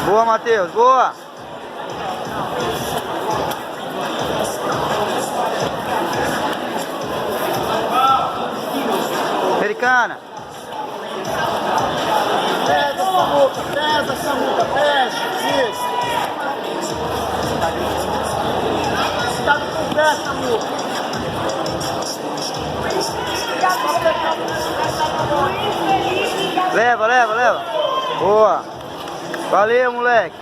Boa, Matheus, boa! Americana! Pesa, Samuca, pesa! Isso! Tá com pé, Samuca! Leva, leva, leva! Boa! Valeu, moleque!